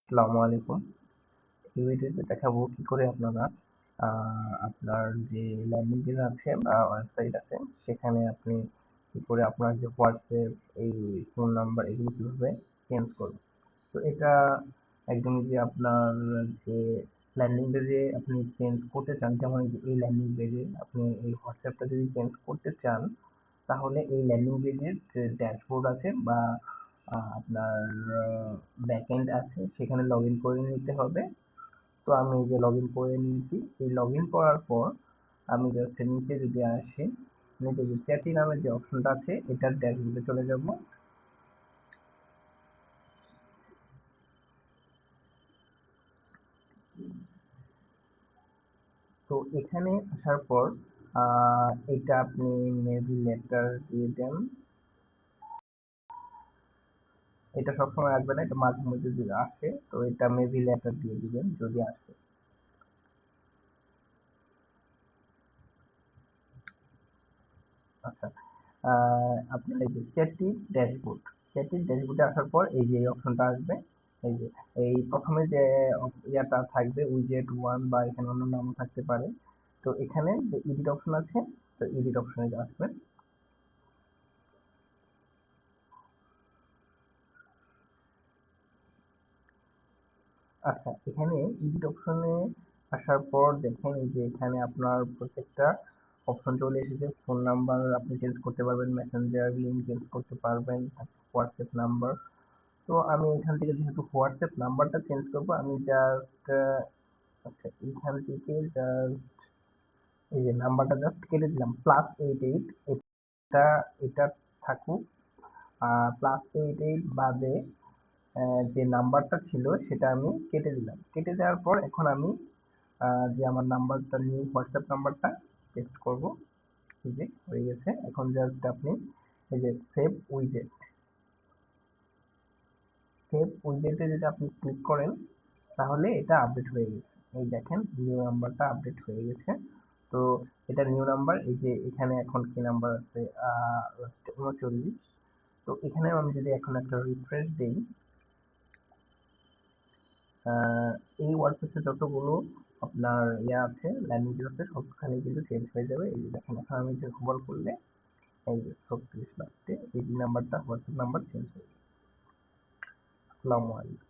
আসসালামু আলাইকুম। এই ভিডিওতে দেখাবো কি করে আপনারা আপনার যে ল্যান্ডিং পেজ আছে বা ওয়েবসাইট আছে সেখানে আপনি কি করে আপনার যে হোয়াটসঅ্যাপ এই ফোন নাম্বার এগুলো কিভাবে চেঞ্জ করবেন। তো এটা একদমই যে আপনার যে ল্যান্ডিং পেজে আপনি চেঞ্জ করতে চান, যেমন এই ল্যান্ডিং পেজে আপনি এই হোয়াটসঅ্যাপটা যদি চেঞ্জ করতে চান, তাহলে এই ল্যান্ডিং পেজের যে ড্যাশবোর্ড আছে বা আপনার ব্যাকএন্ড আছে সেখানে লগ ইন করে নিতে হবে। তো আমি এই যে লগ ইন করে নিয়েছি। এই লগ ইন করার পর আমি জাস্ট নিচে যদি আসি, নিচে যে চ্যাটি নামের যে অপশনটা আছে এটার ড্যাশবোর্ডে চলে যাব। তো এখানে আসার পর এটা আপনি মেবি লেটার দিয়ে দেন। এটা সবসময় আসবে না, এটা মাঝে মধ্যে যদি আসে তো এটা মেবি লেটার দিয়ে দিবেন যদি আসে। আচ্ছা, আপনার এই যে চ্যাটির ড্যাশবোর্ডে আসার পর এই যে এই অপশনটা আসবে। এই যে এই প্রথমে যে ইয়াটা থাকবে উইজেট ওয়ান বা এখানে অন্য নাম থাকতে পারে। তো এখানে যে এডিট অপশন আছে, তো এডিট অপশনে আসবেন। আচ্ছা, এখানে এডিট অপশনে আসার পর দেখেন এই যে এখানে আপনার প্রত্যেকটা অপশন চলে এসেছে। ফোন নাম্বার আপনি চেঞ্জ করতে পারবেন, মেসেঞ্জার লিঙ্ক চেঞ্জ করতে পারবেন, হোয়াটসঅ্যাপ নাম্বার। তো আমি এখান থেকে যেহেতু হোয়াটসঅ্যাপ নাম্বারটা চেঞ্জ করবো, আমি জাস্ট আচ্ছা এইখান থেকে জাস্ট এই যে নাম্বারটা জাস্ট কেটে দিলাম, +88। এটা এটা থাকুক। +88 বাদে যে নাম্বারটা ছিল সেটা আমি কেটে দিলাম। কেটে দেওয়ার পর এখন আমি যে আমার নাম্বারটা নিউ হোয়াটসঅ্যাপ নাম্বারটা পেস্ট করব। এই যে হয়ে গেছে। এখন জাস্ট আপনি এই যে সেভ উইজেটে যদি আপনি ক্লিক করেন তাহলে এটা আপডেট হয়ে গেছে। এই দেখেন নিউ নাম্বারটা আপডেট হয়ে গেছে। তো এটা নিউ নাম্বার। এই যে এখানে এখন কি নাম্বার আছে, 39। তো এখানে আমি যদি এখন একটা রিফ্রেশ দেই, এই ওয়ার্ডপ্রেসে যতগুলো আপনার ইয়ে আছে, ল্যাঙ্গুয়েজ আছে, সবখানে কিন্তু চেঞ্জ হয়ে যাবে। এই যে দেখেন এখন আমি যে হোভার করলে এই যে 36 লাস্টে এই নাম্বারটা হোয়াটসঅ্যাপ নাম্বার চেঞ্জ হয়ে যাবে। আসসালামু আলাইকুম।